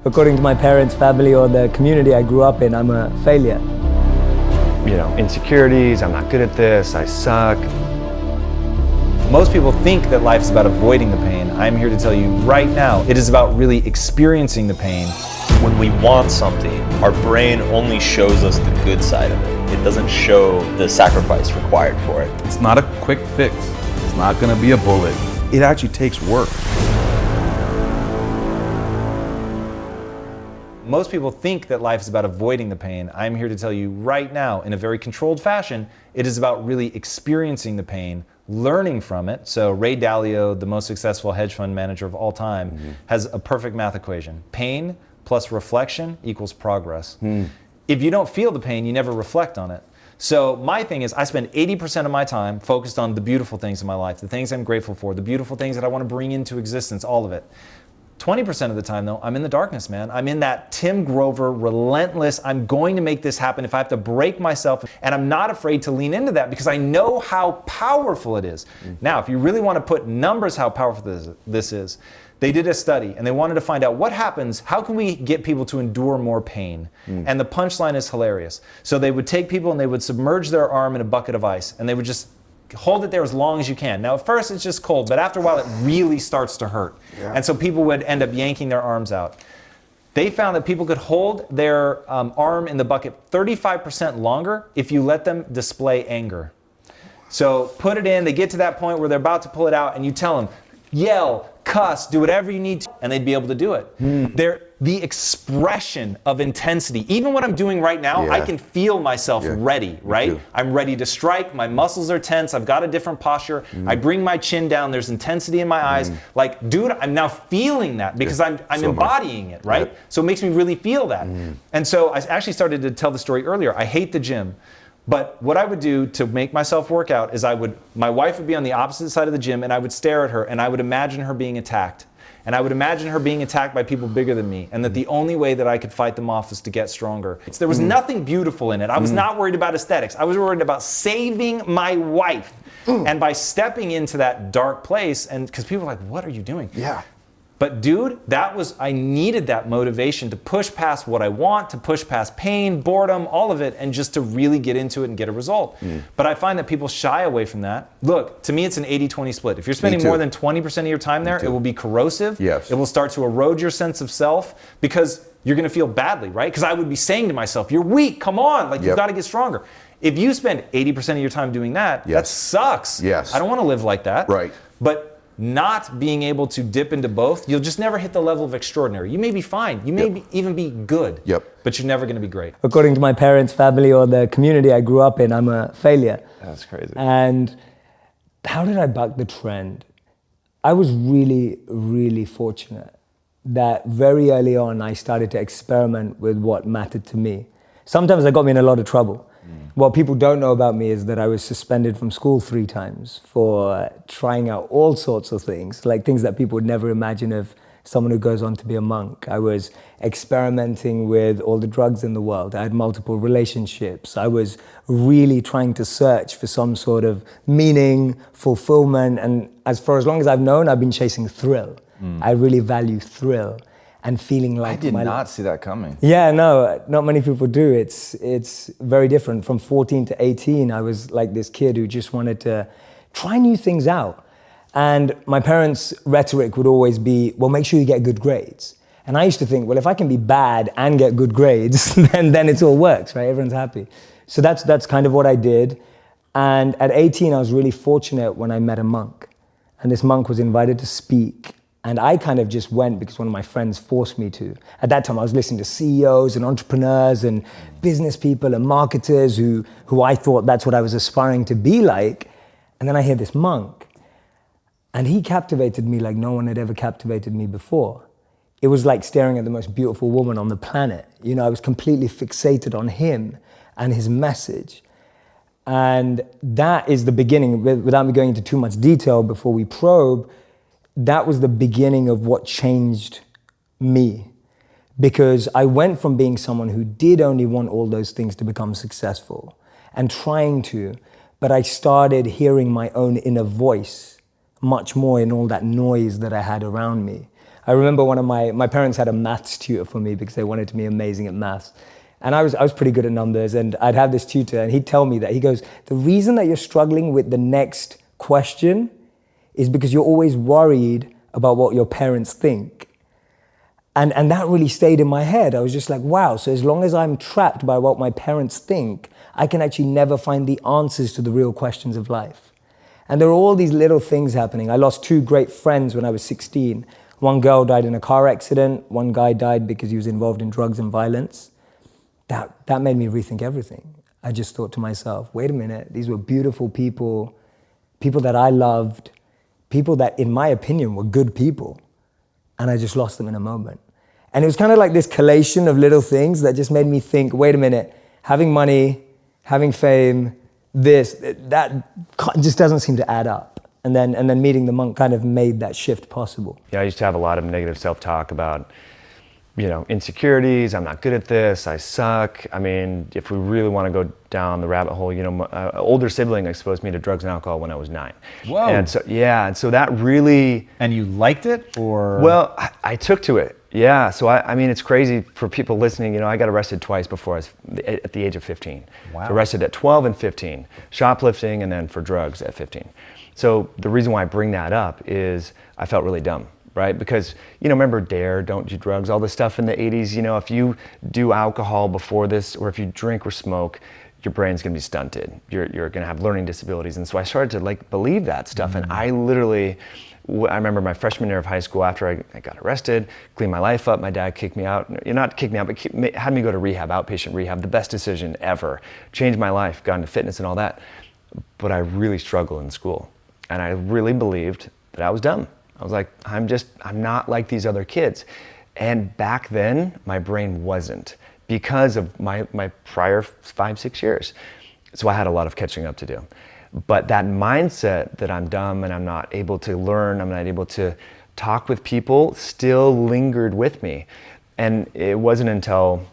According to my parents, family, or the community I grew up in, I'm a failure. You know, insecurities, I'm not good at this, I suck. Most people think that life is about avoiding the pain. I'm here to tell you right now, it is about really experiencing the pain. When we want something, our brain only shows us the good side of it. It doesn't show the sacrifice required for it. It's not a quick fix. It's not gonna be a bullet. It actually takes work. Most people think that life is about avoiding the pain. I'm here to tell you right now, in a very controlled fashion, it is about really experiencing the pain, learning from it. So Ray Dalio, the most successful hedge fund manager of all time, has a perfect math equation. Pain plus reflection equals progress. If you don't feel the pain, you never reflect on it. So my thing is, I spend 80% of my time focused on the beautiful things in my life, the things I'm grateful for, the beautiful things that I want to bring into existence, all of it. 20% of the time though, I'm in the darkness, man. I'm in that Tim Grover, relentless, I'm going to make this happen if I have to break myself, and I'm not afraid to lean into that because I know how powerful it is. Now, if you really want to put numbers how powerful this is, they did a study and they wanted to find out what happens, how can we get people to endure more pain? And the punchline is hilarious. So they would take people and they would submerge their arm in a bucket of ice and they would just hold it there as long as you can. Now at first it's just cold, but after a while it really starts to hurt. And so people would end up yanking their arms out. They found that people could hold their arm in the bucket 35% longer if you let them display anger. So put it in, they get to that point where they're about to pull it out and you tell them, yell, cuss, do whatever you need to, and they'd be able to do it. The expression of intensity, even what I'm doing right now, I can feel myself ready, right? I'm ready to strike, my muscles are tense, I've got a different posture, I bring my chin down, there's intensity in my eyes. Like, dude, I'm now feeling that because I'm embodying it, right? So it makes me really feel that. And so I actually started to tell the story earlier. I hate the gym. But what I would do to make myself work out is my wife would be on the opposite side of the gym and I would stare at her and I would imagine her being attacked. And I would imagine her being attacked by people bigger than me and that the only way that I could fight them off was to get stronger. There was nothing beautiful in it. I was not worried about aesthetics. I was worried about saving my wife. And by stepping into that dark place, and because people are like, what are you doing? But dude, I needed that motivation to push past what I want, to push past pain, boredom, all of it, and just to really get into it and get a result. But I find that people shy away from that. Look, to me, it's an 80-20 split. If you're spending more than 20% of your time there, it will be corrosive. It will start to erode your sense of self because you're gonna feel badly, right? Because I would be saying to myself, you're weak, come on, like you've gotta get stronger. If you spend 80% of your time doing that, that sucks. I don't wanna live like that. But not being able to dip into both, you'll just never hit the level of extraordinary. You may be fine, you may even be good, but you're never gonna be great. According to my parents, family, or the community I grew up in, I'm a failure. That's crazy. And how did I buck the trend? I was really, really fortunate that very early on I started to experiment with what mattered to me. Sometimes that got me in a lot of trouble. What people don't know about me is that I was suspended from school 3 times for trying out all sorts of things, like things that people would never imagine of someone who goes on to be a monk. I was experimenting with all the drugs in the world. I had multiple relationships. I was really trying to search for some sort of meaning, fulfillment, and as long as I've known, I've been chasing thrill. I really value thrill. And feeling like I did not see that coming. Yeah, no, not many people do. It's very different. From 14 to 18, I was like this kid who just wanted to try new things out. And my parents' rhetoric would always be, well, make sure you get good grades. And I used to think, well, if I can be bad and get good grades, then it all works, right? Everyone's happy. So that's kind of what I did. And at 18, I was really fortunate when I met a monk. And this monk was invited to speak. And I kind of just went because one of my friends forced me to. At that time, I was listening to CEOs and entrepreneurs and business people and marketers who I thought that's what I was aspiring to be like. And then I hear this monk. And he captivated me like no one had ever captivated me before. It was like staring at the most beautiful woman on the planet. You know, I was completely fixated on him and his message. And that is the beginning, without me going into too much detail before we probe, that was the beginning of what changed me. Because I went from being someone who did only want all those things to become successful and trying to, but I started hearing my own inner voice much more in all that noise that I had around me. I remember one of my parents had a maths tutor for me because they wanted to be amazing at maths. And I was pretty good at numbers, and I'd have this tutor, and he'd tell me that, he goes, the reason that you're struggling with the next question is because you're always worried about what your parents think. And that really stayed in my head. I was just like, wow, so as long as I'm trapped by what my parents think, I can actually never find the answers to the real questions of life. And there are all these little things happening. I lost 2 great friends when I was 16. One girl died in a car accident. One guy died because he was involved in drugs and violence. That made me rethink everything. I just thought to myself, wait a minute, these were beautiful people, people that I loved, people that, in my opinion, were good people. And I just lost them in a moment. And it was kind of like this collation of little things that just made me think, wait a minute, having money, having fame, that just doesn't seem to add up. And then meeting the monk kind of made that shift possible. Yeah, I used to have a lot of negative self-talk about, insecurities. I'm not good at this. I suck. I mean, if we really want to go down the rabbit hole, my older sibling exposed me to drugs and alcohol when I was 9. Whoa. And so that really. And you liked it, or? Well, I took to it. Yeah. So I mean, it's crazy for people listening. I got arrested twice before I was at the age of 15. Wow. So arrested at 12 and 15, shoplifting, and then for drugs at 15. So the reason why I bring that up is I felt really dumb. Right? Because, remember DARE, don't do drugs, all this stuff in the 80s, if you do alcohol before this, or if you drink or smoke, your brain's gonna be stunted. You're gonna have learning disabilities. And so I started to believe that stuff. And I remember my freshman year of high school, after I got arrested, cleaned my life up, my dad kicked me out, not kicked me out, but had me go to rehab, outpatient rehab, the best decision ever. Changed my life, got into fitness and all that. But I really struggled in school. And I really believed that I was dumb. I was like, I'm not like these other kids. And back then, my brain wasn't, because of my prior 5-6 years. So I had a lot of catching up to do. But that mindset that I'm dumb and I'm not able to learn, I'm not able to talk with people, still lingered with me. And it wasn't until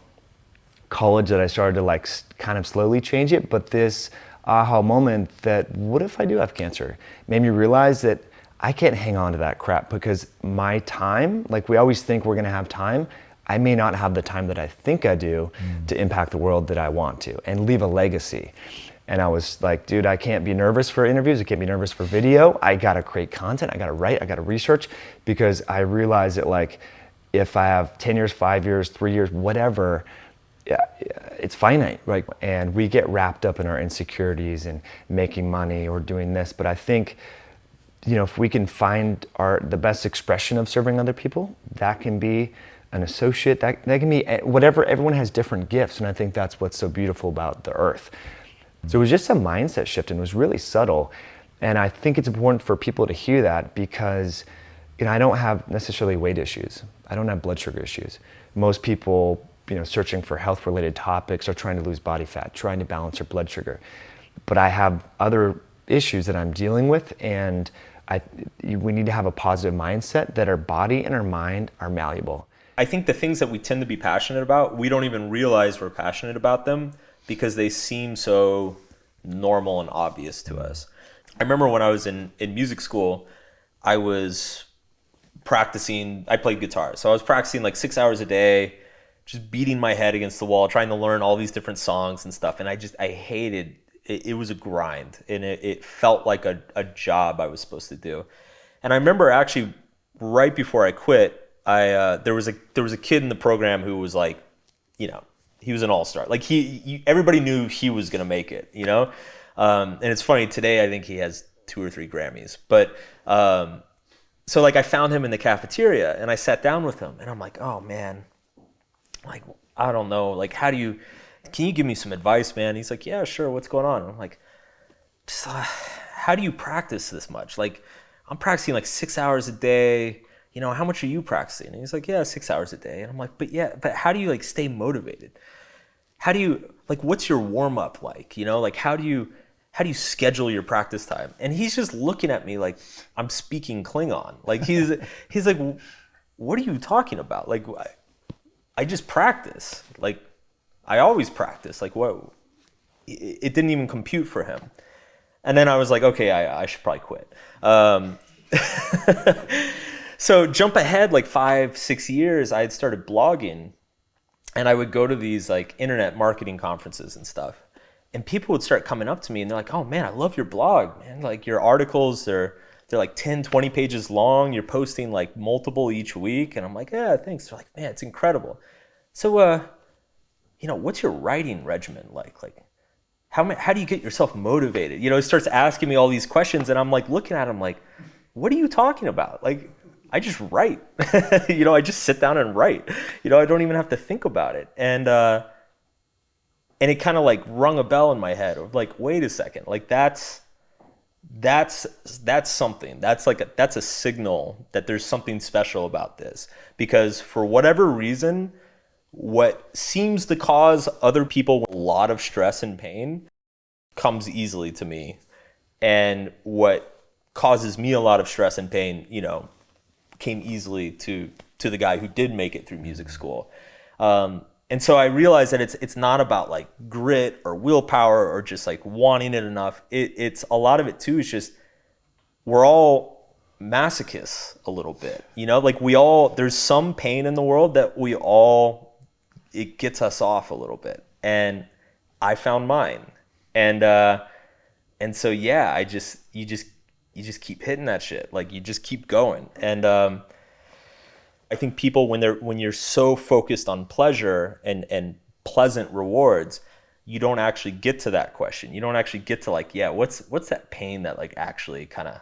college that I started to kind of slowly change it. But this aha moment that, what if I do have cancer? Made me realize that I can't hang on to that crap, because my time, we always think we're gonna have time, I may not have the time that I think I do to impact the world that I want to and leave a legacy. And I was like, dude, I can't be nervous for interviews, I can't be nervous for video, I gotta create content, I gotta write, I gotta research, because I realize that if I have 10 years, 5 years, 3 years, whatever, it's finite, right? And we get wrapped up in our insecurities and making money or doing this, but I think, if we can find the best expression of serving other people, that can be an associate, that can be whatever. Everyone has different gifts, and I think that's what's so beautiful about the earth. So it was just a mindset shift, and it was really subtle. And I think it's important for people to hear that, because I don't have necessarily weight issues. I don't have blood sugar issues. Most people, searching for health-related topics are trying to lose body fat, trying to balance their blood sugar. But I have other issues that I'm dealing with, and we need to have a positive mindset that our body and our mind are malleable. I think the things that we tend to be passionate about, we don't even realize we're passionate about them because they seem so normal and obvious to us. I remember when I was in music school, I was practicing, I played guitar. So I was practicing 6 hours a day, just beating my head against the wall, trying to learn all these different songs and stuff. And I hated it. Was a grind, and it felt like a job I was supposed to do. And I remember actually right before I quit, there was a kid in the program who was he was an all-star. Everybody knew he was gonna make it, and it's funny, today I think he has 2 or 3 Grammys. But so I found him in the cafeteria, and I sat down with him, and I'm like, oh man, I don't know, can you give me some advice, man? He's like, yeah, sure, what's going on? And I'm like, how do you practice this much? I'm practicing 6 hours a day. How much are you practicing? And he's like, yeah, 6 hours a day. And I'm like, but how do you stay motivated? How do you, what's your warm up like? How do you schedule your practice time? And he's just looking at me like I'm speaking Klingon. He's like, what are you talking about? I just practice. I always practice. What? It didn't even compute for him. And then I was like, okay, I should probably quit. So jump ahead like 5-6 years, I had started blogging, and I would go to these like internet marketing conferences and stuff. And people would start coming up to me and they're like, oh man, I love your blog, man. Like your articles, they're like 10, 20 pages long. You're posting like multiple each week. And I'm like, yeah, thanks. They're like, man, it's incredible. So, what's your writing regimen like? Like, how do you get yourself motivated? He starts asking me all these questions, and I'm like looking at him like, what are you talking about? Like, I just write. I just sit down and write. I don't even have to think about it. And it kind of like rung a bell in my head of like, wait a second, like that's something. That's a signal that there's something special about this. Because for whatever reason, what seems to cause other people a lot of stress and pain comes easily to me. And what causes me a lot of stress and pain, came easily to the guy who did make it through music school. And so I realized that it's not about like grit or willpower or just like wanting it enough. It's a lot of it too is just we're all masochists a little bit. Like there's some pain in the world that it gets us off a little bit. And I found mine. And so yeah, you just keep hitting that shit. Like you just keep going. And I think people when you're so focused on pleasure and pleasant rewards, you don't actually get to that question. You don't actually get to like, yeah, what's that pain that like actually kind of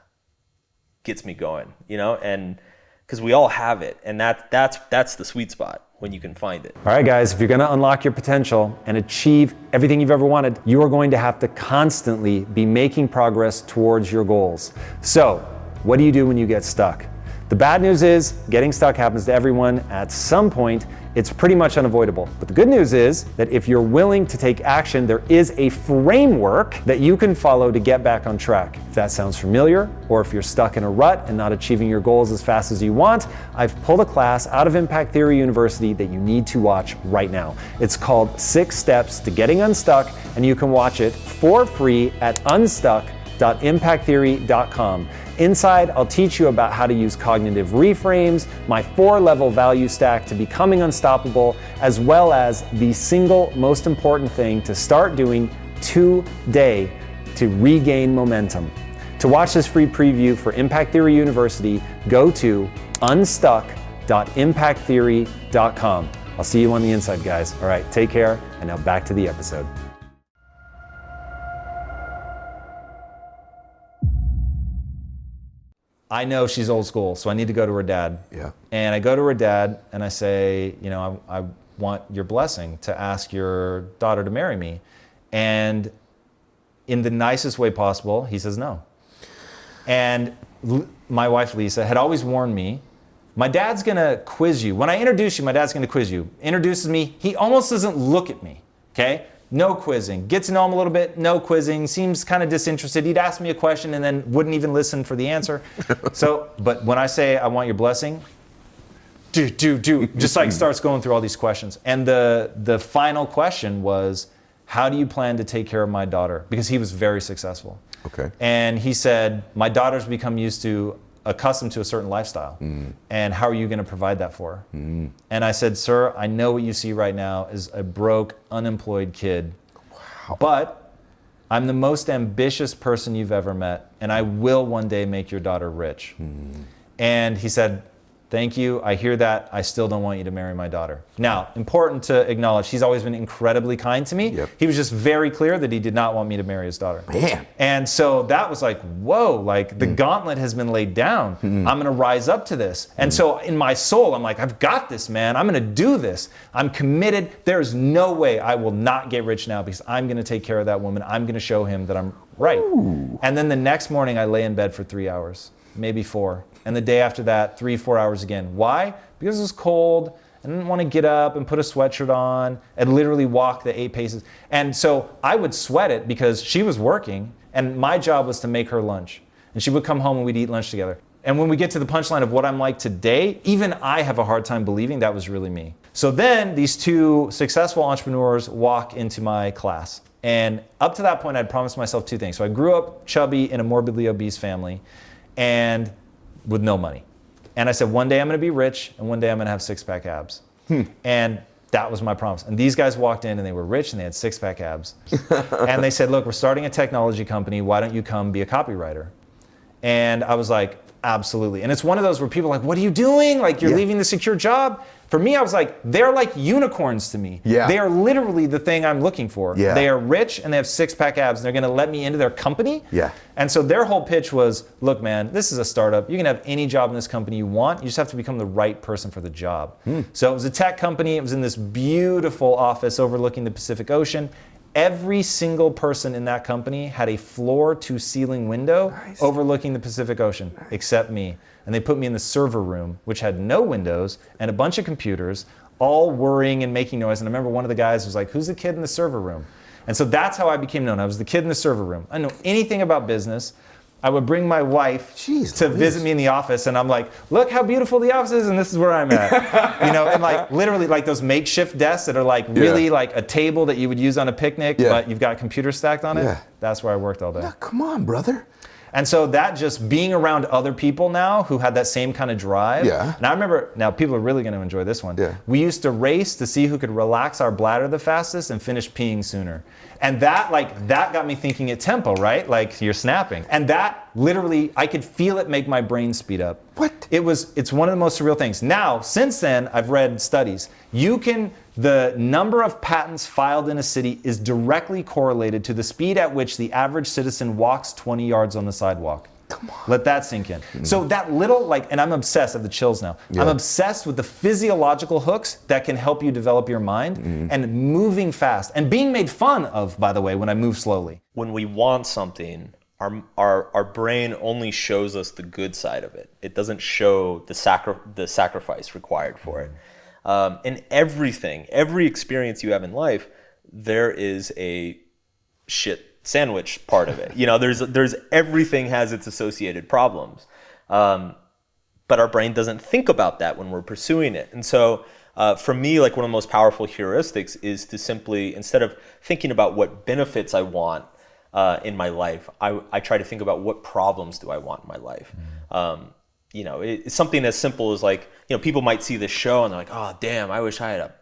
gets me going, and because we all have it, and that's the sweet spot when you can find it. All right, guys, if you're going to unlock your potential and achieve everything you've ever wanted, you are going to have to constantly be making progress towards your goals. So, what do you do when you get stuck? The bad news is getting stuck happens to everyone at some point. It's pretty much unavoidable. But the good news is that if you're willing to take action, there is a framework that you can follow to get back on track. If that sounds familiar, or if you're stuck in a rut and not achieving your goals as fast as you want, I've pulled a class out of Impact Theory University that you need to watch right now. It's called 6 Steps to Getting Unstuck, and you can watch it for free at unstuck.impacttheory.com. Inside, I'll teach you about how to use cognitive reframes, my 4-level value stack to becoming unstoppable, as well as the single most important thing to start doing today to regain momentum. To watch this free preview for Impact Theory University, go to unstuck.impacttheory.com. I'll see you on the inside, guys. All right, take care, and now back to the episode. I know she's old school, so I need to go to her dad. Yeah. And I go to her dad and I say, I want your blessing to ask your daughter to marry me. And in the nicest way possible, he says no. And my wife, Lisa, had always warned me, my dad's gonna quiz you. When I introduce you, my dad's gonna quiz you. Introduces me, he almost doesn't look at me, okay? No quizzing. Get to know him a little bit, no quizzing. Seems kind of disinterested. He'd ask me a question and then wouldn't even listen for the answer. But when I say I want your blessing, just like starts going through all these questions. And the final question was, how do you plan to take care of my daughter? Because he was very successful. Okay. And he said, my daughter's become accustomed to a certain lifestyle. And how are you going to provide that for her? And I said, sir, I know what you see right now is a broke, unemployed kid. Wow. But I'm the most ambitious person you've ever met, and I will one day make your daughter rich. And he said, thank you, I hear that, I still don't want you to marry my daughter. Now, important to acknowledge, he's always been incredibly kind to me. Yep. He was just very clear that he did not want me to marry his daughter. Man. And so that was like, whoa, like the gauntlet has been laid down. I'm gonna rise up to this. And so in my soul, I'm like, I've got this, man. I'm gonna do this. I'm committed. There's no way I will not get rich now because I'm gonna take care of that woman. I'm gonna show him that I'm right. Ooh. And then the next morning I lay in bed for 3 hours, maybe 4. And the day after that, 3-4 hours again. Why? Because it was cold. I didn't want to get up and put a sweatshirt on and literally walk the 8 paces. And so I would sweat it because she was working and my job was to make her lunch. And she would come home and we'd eat lunch together. And when we get to the punchline of what I'm like today, even I have a hard time believing that was really me. So then these 2 successful entrepreneurs walk into my class. And up to that point, I'd promised myself 2 things. So I grew up chubby in a morbidly obese family and with no money. And I said, one day I'm going to be rich, and one day I'm going to have six-pack abs. And that was my promise. And these guys walked in, and they were rich, and they had six-pack abs. And they said, look, we're starting a technology company. Why don't you come be a copywriter? And I was like, absolutely. And it's one of those where people are like, what are you doing? Like, you're leaving the secure job? For me, I was like, they're like unicorns to me. Yeah. They are literally the thing I'm looking for. Yeah. They are rich and they have six-pack abs, and they're gonna let me into their company. Yeah. And so their whole pitch was, look, man, this is a startup. You can have any job in this company you want. You just have to become the right person for the job. So it was a tech company. It was in this beautiful office overlooking the Pacific Ocean. Every single person in that company had a floor-to-ceiling window overlooking the Pacific Ocean, except me. And they put me in the server room, which had no windows and a bunch of computers, all whirring and making noise. And I remember one of the guys was like, who's the kid in the server room? And so that's how I became known. I was the kid in the server room. I didn't know anything about business. I would bring my wife to visit me in the office, and I'm like, look how beautiful the office is, and this is where I'm at. You know, and like literally like those makeshift desks that are like really like a table that you would use on a picnic, but you've got computers stacked on it. Yeah. That's where I worked all day. Yeah, come on, brother. And so that just being around other people now who had that same kind of drive. Yeah. And I remember, now people are really going to enjoy this one. Yeah. We used to race to see who could relax our bladder the fastest and finish peeing sooner. And that got me thinking at tempo, right? Like you're snapping. And that literally, I could feel it make my brain speed up. What? It's one of the most surreal things. Now, since then, I've read studies. The number of patents filed in a city is directly correlated to the speed at which the average citizen walks 20 yards on the sidewalk. Come on. Let that sink in. So that little, and I'm obsessed, I have the chills now. Yeah. I'm obsessed with the physiological hooks that can help you develop your mind and moving fast and being made fun of, by the way, when I move slowly. When we want something, our brain only shows us the good side of it. It doesn't show the sacrifice required for it. In every experience you have in life, there is a shit sandwich part of it. You know, there's everything has its associated problems. But our brain doesn't think about that when we're pursuing it. And so for me, like one of the most powerful heuristics is to simply, instead of thinking about what benefits I want in my life, I try to think about what problems do I want in my life. You know, it's something as simple as like, you know, people might see this show and they're like, oh, damn, I wish I had a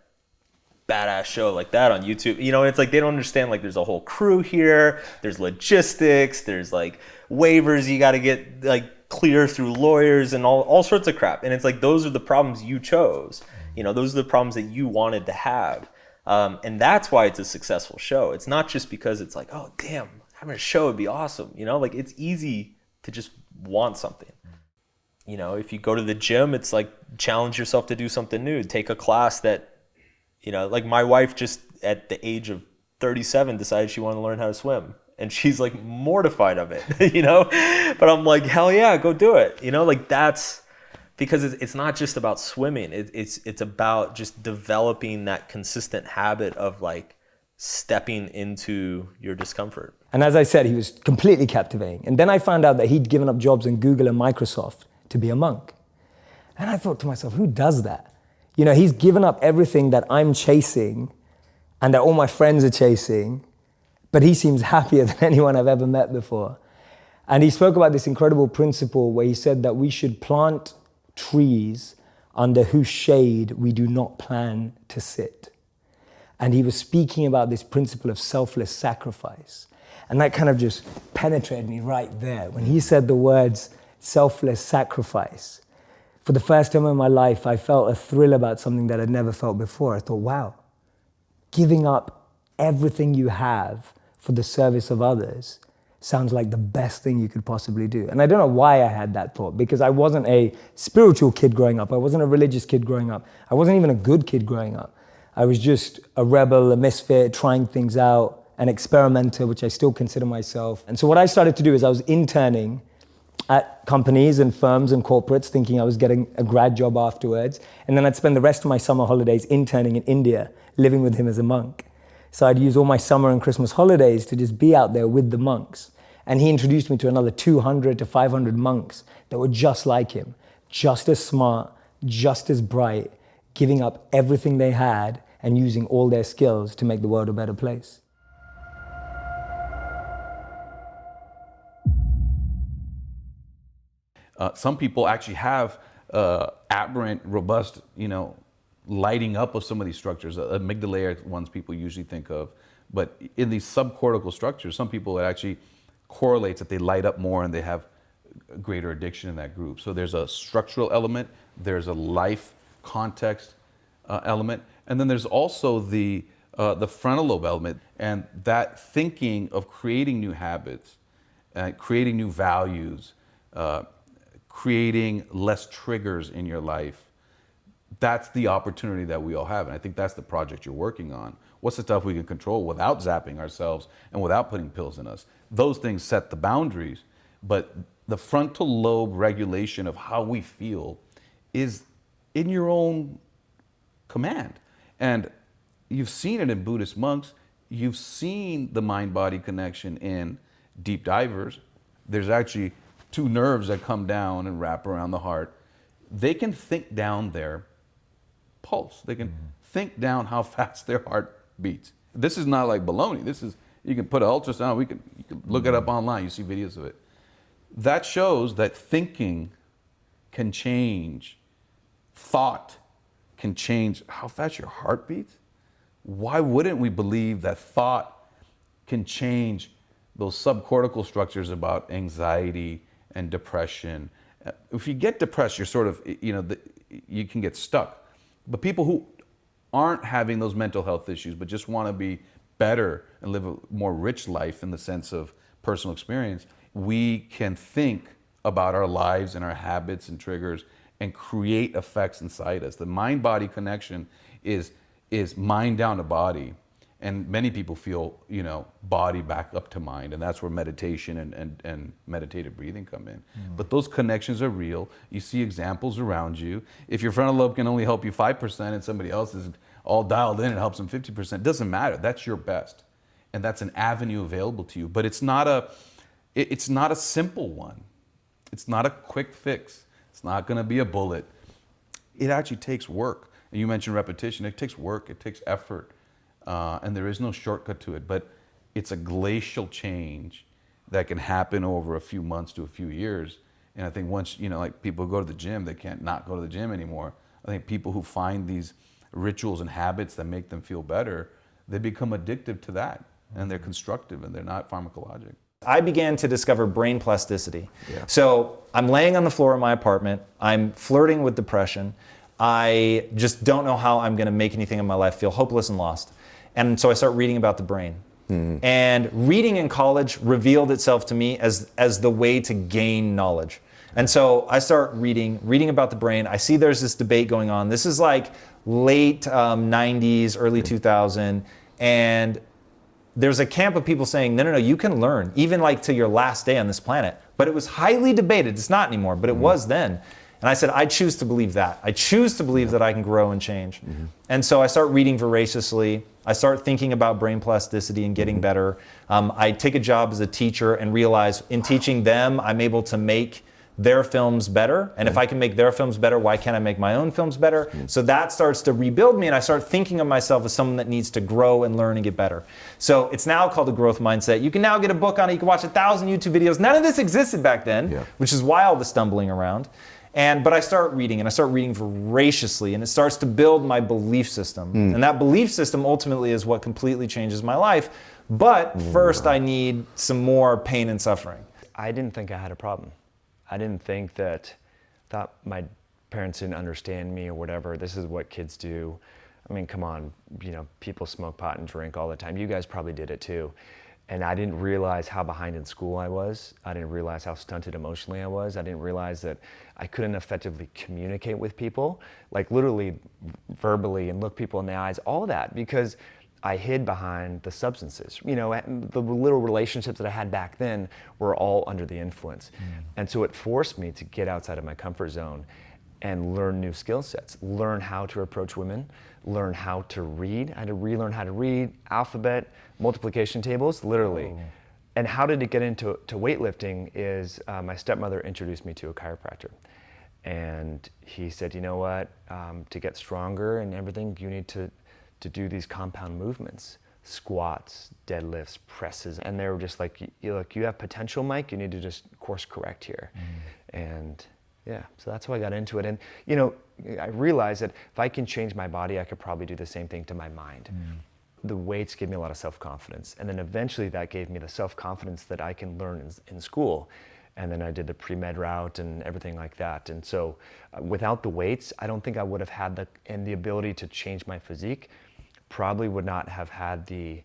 badass show like that on YouTube. You know, it's like they don't understand like there's a whole crew here, there's logistics, there's like waivers you got to get like clear through lawyers and all sorts of crap. And it's like those are the problems you chose. You know, those are the problems that you wanted to have. And that's why it's a successful show. It's not just because it's like, oh, damn, having a show would be awesome. You know, like it's easy to just want something. You know, if you go to the gym, it's like challenge yourself to do something new. Take a class that, you know, like my wife just at the age of 37 decided she wanted to learn how to swim. And she's like mortified of it, you know? But I'm like, hell yeah, go do it. You know, like that's because it's not just about swimming. It's about just developing that consistent habit of like stepping into your discomfort. And as I said, he was completely captivating. And then I found out that he'd given up jobs in Google and Microsoft to be a monk. And I thought to myself, who does that? You know, he's given up everything that I'm chasing and that all my friends are chasing, but he seems happier than anyone I've ever met before. And he spoke about this incredible principle where he said that we should plant trees under whose shade we do not plan to sit. And he was speaking about this principle of selfless sacrifice. And that kind of just penetrated me right there. When he said the words selfless sacrifice, for the first time in my life, I felt a thrill about something that I'd never felt before. I thought, wow, giving up everything you have for the service of others sounds like the best thing you could possibly do. And I don't know why I had that thought, because I wasn't a spiritual kid growing up. I wasn't a religious kid growing up. I wasn't even a good kid growing up. I was just a rebel, a misfit, trying things out, an experimenter, which I still consider myself. And so what I started to do is I was interning at companies and firms and corporates, thinking I was getting a grad job afterwards. And then I'd spend the rest of my summer holidays interning in India, living with him as a monk. So I'd use all my summer and Christmas holidays to just be out there with the monks. And he introduced me to another 200 to 500 monks that were just like him, just as smart, just as bright, giving up everything they had and using all their skills to make the world a better place. Some people actually have aberrant, robust, lighting up of some of these structures. Amygdala ones people usually think of, but in these subcortical structures, some people, it actually correlates that they light up more and they have greater addiction in that group. So there's a structural element, there's a life context element, and then there's also the frontal lobe element, and that thinking of creating new habits, creating new values, creating less triggers in your life. That's the opportunity that we all have, and I think that's the project you're working on. What's the stuff we can control without zapping ourselves and without putting pills in us? Those things set the boundaries, but the frontal lobe regulation of how we feel is in your own command. And you've seen it in Buddhist monks. You've seen the mind-body connection in deep divers. There's actually two nerves that come down and wrap around the heart. They can think down their pulse. They can think down how fast their heart beats. This is not like baloney. This is, you can put an ultrasound, you can look it up online, you see videos of it. That shows that thinking can change, thought can change how fast your heart beats. Why wouldn't we believe that thought can change those subcortical structures about anxiety and depression? If you get depressed, you're sort of, you can get stuck. But people who aren't having those mental health issues, but just want to be better and live a more rich life in the sense of personal experience, we can think about our lives and our habits and triggers and create effects inside us. The mind-body connection is mind down to body. And many people feel, body back up to mind, and that's where meditation and meditative breathing come in. But those connections are real. You see examples around you. If your frontal lobe can only help you 5% and somebody else is all dialed in and helps them 50%, it doesn't matter. That's your best, and that's an avenue available to you. But it's not a simple one. It's not a quick fix. It's not going to be a bullet. It actually takes work. And you mentioned repetition. It takes work. It takes effort. And there is no shortcut to it, but it's a glacial change that can happen over a few months to a few years. And I think once, like people who go to the gym, they can't not go to the gym anymore. I think people who find these rituals and habits that make them feel better, they become addictive to that, and they're constructive and they're not pharmacologic. I began to discover brain plasticity. Yeah. So I'm laying on the floor in my apartment, I'm flirting with depression, I just don't know how I'm going to make anything in my life, feel hopeless and lost. And so I start reading about the brain. And reading in college revealed itself to me as the way to gain knowledge. And so I start reading about the brain. I see there's this debate going on. This is like late 90s, early 2000. And there's a camp of people saying, no, you can learn, even like to your last day on this planet. But it was highly debated. It's not anymore, but it was then. And I said, I choose to believe that. I choose to believe that I can grow and change. And so I start reading voraciously. I start thinking about brain plasticity and getting better. I take a job as a teacher and realize in teaching them, I'm able to make their films better. And if I can make their films better, why can't I make my own films better? So that starts to rebuild me, and I start thinking of myself as someone that needs to grow and learn and get better. So it's now called a growth mindset. You can now get a book on it. You can watch 1,000 YouTube videos. None of this existed back then, which is why all the stumbling around. But I start reading, and I start reading voraciously, and it starts to build my belief system. And that belief system ultimately is what completely changes my life. But first I need some more pain and suffering. I didn't think I had a problem. I didn't think thought my parents didn't understand me or whatever. This is what kids do. I mean, come on, people smoke pot and drink all the time. You guys probably did it too. And I didn't realize how behind in school I was. I didn't realize how stunted emotionally I was. I didn't realize that I couldn't effectively communicate with people, like literally verbally, and look people in the eyes, all that, because I hid behind the substances. The little relationships that I had back then were all under the influence. And so it forced me to get outside of my comfort zone and learn new skill sets, learn how to approach women, learn how to read. I had to relearn how to read, alphabet, multiplication tables, literally. And how did it get into weightlifting is my stepmother introduced me to a chiropractor. And he said, you know what, to get stronger and everything, you need to do these compound movements, squats, deadlifts, presses. And they were just like, look, you have potential, Mike, you need to just course correct here. And Yeah, so that's how I got into it. And, you know, I realized that if I can change my body, I could probably do the same thing to my mind. The weights gave me a lot of self-confidence. And then eventually that gave me the self-confidence that I can learn in school. And then I did the pre-med route and everything like that. And so without the weights, I don't think I would have had the ability to change my physique. Probably would not have had the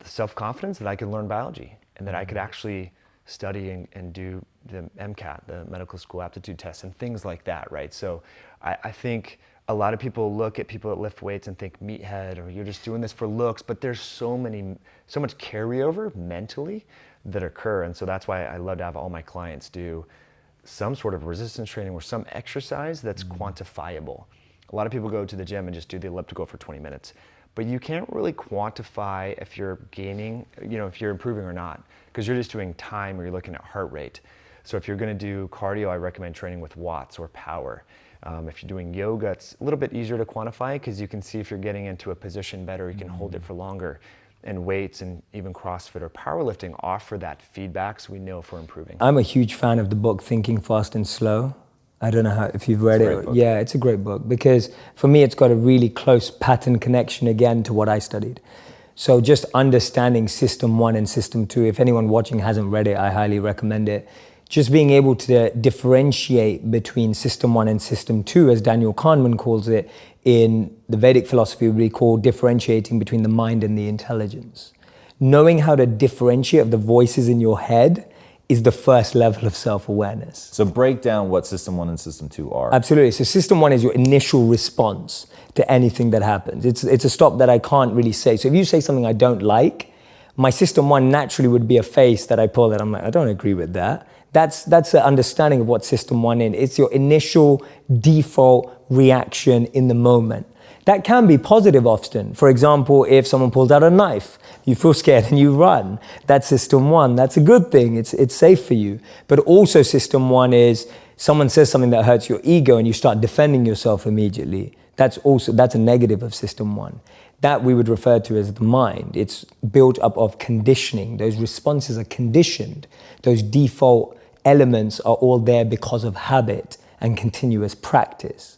self-confidence that I could learn biology and that I could actually study and do the MCAT, the medical school aptitude test, and things like that, right? So I think a lot of people look at people that lift weights and think meathead, or you're just doing this for looks, but there's so much carryover mentally that occur. And so that's why I love to have all my clients do some sort of resistance training or some exercise that's quantifiable. A lot of people go to the gym and just do the elliptical for 20 minutes, but you can't really quantify if you're gaining, you know, if you're improving or not, because you're just doing time or you're looking at heart rate. So if you're going to do cardio, I recommend training with watts or power. If you're doing yoga, it's a little bit easier to quantify because you can see if you're getting into a position better, you can hold it for longer. And weights and even CrossFit or powerlifting offer that feedback, so we know if we're improving. I'm a huge fan of the book Thinking Fast and Slow. I don't know if you've read it. Yeah, it's a great book because for me, it's got a really close pattern connection again to what I studied. So just understanding System 1 and System 2, if anyone watching hasn't read it, I highly recommend it. Just being able to differentiate between System 1 and System 2, as Daniel Kahneman calls it, in the Vedic philosophy would be called differentiating between the mind and the intelligence. Knowing how to differentiate the voices in your head is the first level of self-awareness. So break down what System 1 and System 2 are. Absolutely. So System 1 is your initial response to anything that happens. It's a stop that I can't really say. So if you say something I don't like, my System 1 naturally would be a face that I pull that I'm like, I don't agree with that. That's the understanding of what System 1 is. It's your initial default reaction in the moment. That can be positive often. For example, if someone pulls out a knife, you feel scared and you run. That's System 1. That's a good thing. It's safe for you. But also System 1 is someone says something that hurts your ego and you start defending yourself immediately. That's a negative of System 1. That we would refer to as the mind. It's built up of conditioning. Those responses are conditioned. Those default elements are all there because of habit and continuous practice.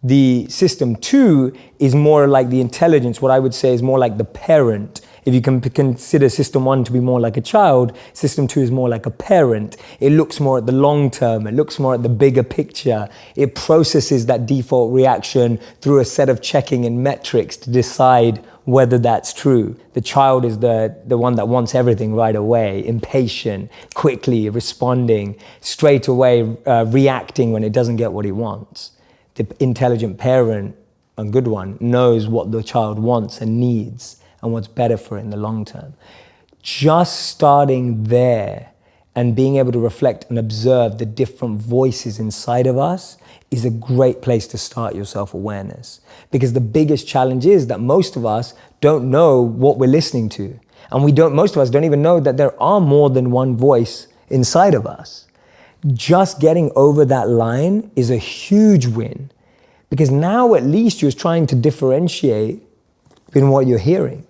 The System 2 is more like the intelligence. What I would say is more like the parent. If you can consider System 1 to be more like a child, System 2 is more like a parent. It looks more at the long term. It looks more at the bigger picture. It processes that default reaction through a set of checking and metrics to decide whether that's true. The child is the one that wants everything right away, impatient, quickly responding, straight away reacting when it doesn't get what it wants. The intelligent parent, a good one, knows what the child wants and needs and what's better for it in the long term. Just starting there and being able to reflect and observe the different voices inside of us is a great place to start your self-awareness. Because the biggest challenge is that most of us don't know what we're listening to. And most of us don't even know that there are more than one voice inside of us. Just getting over that line is a huge win. Because now at least you're trying to differentiate in what you're hearing.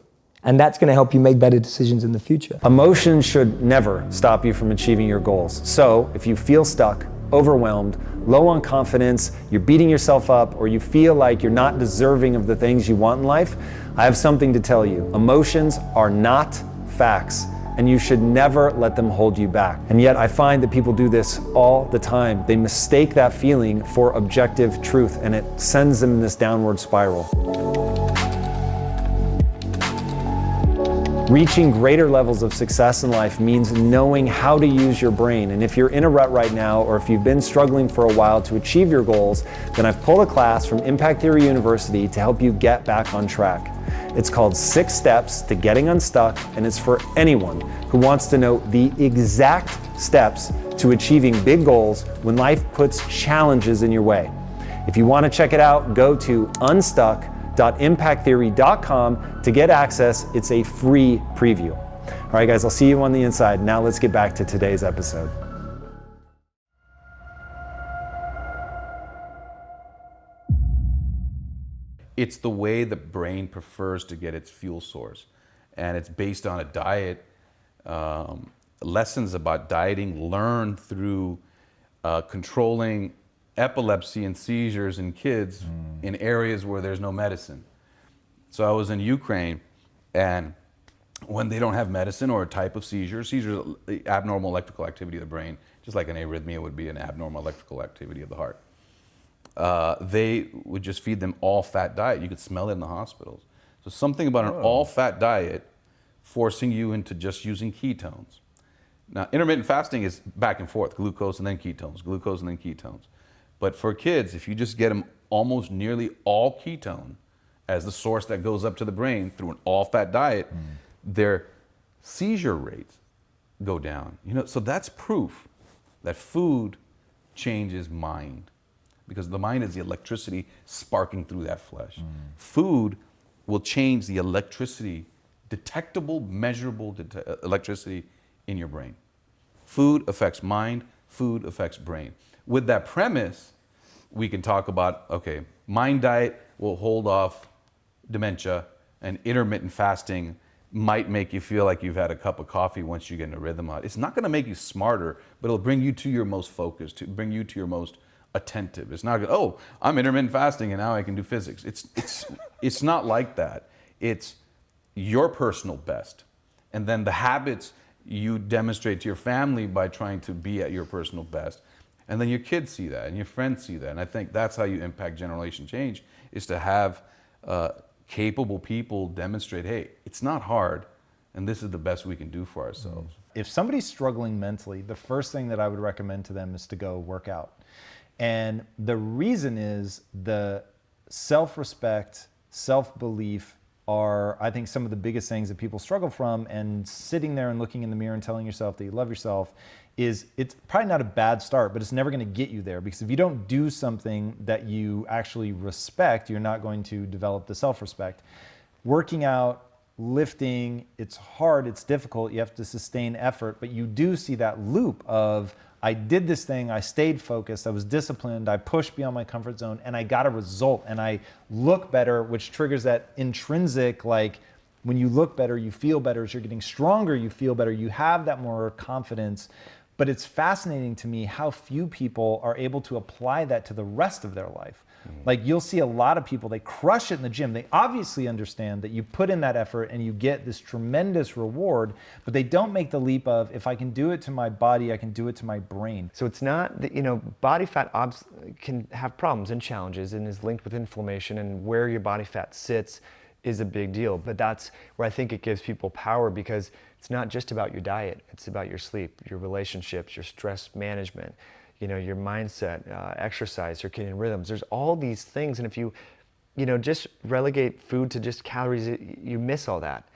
And that's going to help you make better decisions in the future. Emotions should never stop you from achieving your goals. So if you feel stuck, overwhelmed, low on confidence, you're beating yourself up, or you feel like you're not deserving of the things you want in life, I have something to tell you. Emotions are not facts, and you should never let them hold you back. And yet I find that people do this all the time. They mistake that feeling for objective truth, and it sends them in this downward spiral. Reaching greater levels of success in life means knowing how to use your brain. And if you're in a rut right now, or if you've been struggling for a while to achieve your goals, then I've pulled a class from Impact Theory University to help you get back on track. It's called 6 Steps to Getting Unstuck, and it's for anyone who wants to know the exact steps to achieving big goals when life puts challenges in your way. If you want to check it out, go to unstuck.impacttheory.com to get access. It's a free preview. All right, guys, I'll see you on the inside. Now let's get back to today's episode. It's the way the brain prefers to get its fuel source. And it's based on a diet, lessons about dieting learned through controlling epilepsy and seizures in kids in areas where there's no medicine. So I was in Ukraine, and when they don't have medicine or a type of seizure, seizures are abnormal electrical activity of the brain, just like an arrhythmia would be an abnormal electrical activity of the heart. They would just feed them all-fat diet. You could smell it in the hospitals. So something about an all-fat diet forcing you into just using ketones. Now, intermittent fasting is back and forth, glucose and then ketones, glucose and then ketones. But for kids, if you just get them almost nearly all ketone as the source that goes up to the brain through an all-fat diet, their seizure rates go down. You know, so that's proof that food changes mind, because the mind is the electricity sparking through that flesh. Food will change the electricity, detectable, measurable electricity in your brain. Food affects mind, food affects brain. With that premise, we can talk about, okay, mind diet will hold off dementia, and intermittent fasting might make you feel like you've had a cup of coffee once you get in a rhythm out. It's not going to make you smarter, but it'll bring you to your most focused, to bring you to your most attentive. It's not going, oh, I'm intermittent fasting and now I can do physics. It's not like that. It's your personal best. And then the habits you demonstrate to your family by trying to be at your personal best. And then your kids see that and your friends see that. And I think that's how you impact generation change, is to have capable people demonstrate, hey, it's not hard, and this is the best we can do for ourselves. If somebody's struggling mentally, the first thing that I would recommend to them is to go work out. And the reason is the self-respect, self-belief are, I think, some of the biggest things that people struggle from. And sitting there and looking in the mirror and telling yourself that you love yourself it's probably not a bad start, but it's never going to get you there, because if you don't do something that you actually respect, you're not going to develop the self-respect. Working out, lifting, it's hard, it's difficult, you have to sustain effort, but you do see that loop of, I did this thing, I stayed focused, I was disciplined, I pushed beyond my comfort zone, and I got a result, and I look better, which triggers that intrinsic, like, when you look better, you feel better. As you're getting stronger, you feel better. You have that more confidence. But it's fascinating to me how few people are able to apply that to the rest of their life. Like, you'll see a lot of people, they crush it in the gym. They obviously understand that you put in that effort and you get this tremendous reward, but they don't make the leap of, if I can do it to my body, I can do it to my brain. So it's not that, body fat can have problems and challenges and is linked with inflammation, and where your body fat sits is a big deal. But that's where I think it gives people power, because it's not just about your diet, it's about your sleep, your relationships, your stress management, your mindset, exercise, circadian rhythms. There's all these things, and if you just relegate food to just calories, you miss all that.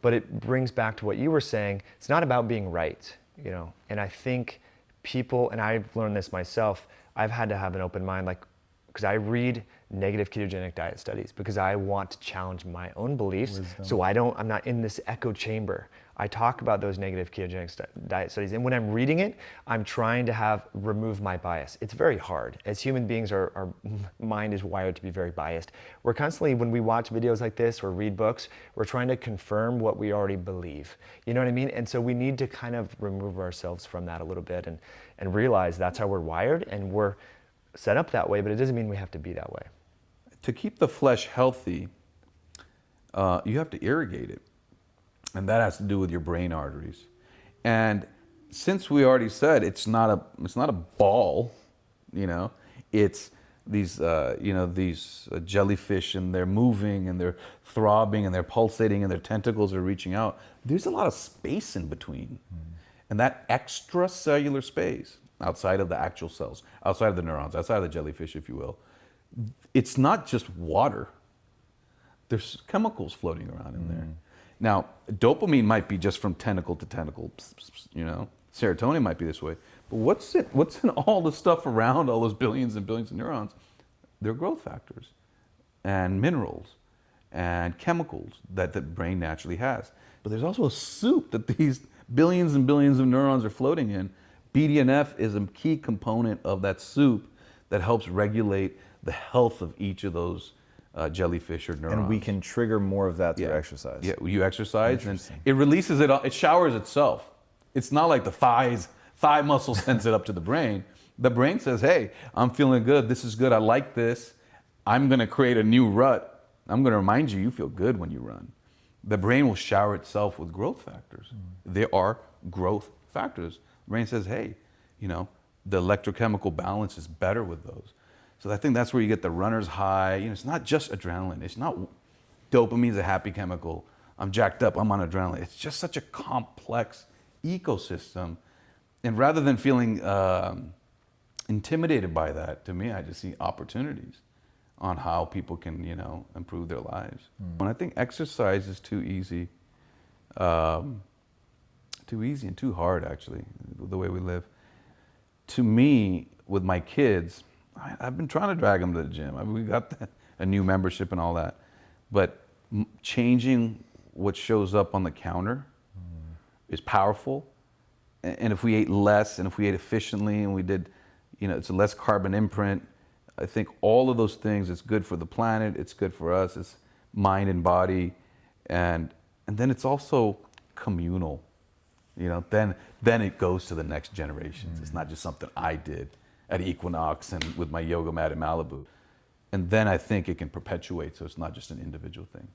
But it brings back to what you were saying, it's not about being right, and I think people, and I've learned this myself, I've had to have an open mind, because I read negative ketogenic diet studies, because I want to challenge my own beliefs. So I'm not in this echo chamber. I talk about those negative ketogenic diet studies, and when I'm reading it, I'm trying to remove my bias. It's very hard. As human beings, our mind is wired to be very biased. We're constantly, when we watch videos like this or read books, we're trying to confirm what we already believe. You know what I mean? And so we need to kind of remove ourselves from that a little bit and realize that's how we're wired, and we're set up that way, but it doesn't mean we have to be that way. To keep the flesh healthy, you have to irrigate it. And that has to do with your brain arteries. And since we already said it's not a ball, it's these these jellyfish, and they're moving and they're throbbing and they're pulsating and their tentacles are reaching out. There's a lot of space in between. And that extracellular space, outside of the actual cells, outside of the neurons, outside of the jellyfish, if you will, it's not just water. There's chemicals floating around in there. Now, dopamine might be just from tentacle to tentacle, serotonin might be this way. But what's in all the stuff around all those billions and billions of neurons? They're growth factors and minerals and chemicals that the brain naturally has. But there's also a soup that these billions and billions of neurons are floating in. BDNF is a key component of that soup that helps regulate the health of each of those jellyfish or neurons. And we can trigger more of that through exercise. Yeah, you exercise and it releases it, it showers itself. It's not like the thigh muscle sends it up to the brain. The brain says, hey, I'm feeling good. This is good. I like this. I'm going to create a new rut. I'm going to remind you, you feel good when you run. The brain will shower itself with growth factors. There are growth factors. The brain says, hey, you know, the electrochemical balance is better with those. So I think that's where you get the runner's high. You know, it's not just adrenaline. It's not dopamine's a happy chemical. I'm jacked up. I'm on adrenaline. It's just such a complex ecosystem. And rather than feeling intimidated by that, to me, I just see opportunities on how people can, you know, improve their lives. And I think exercise is too easy and too hard, actually, the way we live. To me, with my kids, I've been trying to drag them to the gym. I mean, we got a new membership and all that, but changing what shows up on the counter is powerful. And if we ate less, and if we ate efficiently, and we did, you know, it's a less carbon imprint. I think all of those things, it's good for the planet, it's good for us, it's mind and body, and then it's also communal. You know, then it goes to the next generations. It's not just something I did at Equinox and with my yoga mat in Malibu. And then I think it can perpetuate, so it's not just an individual thing.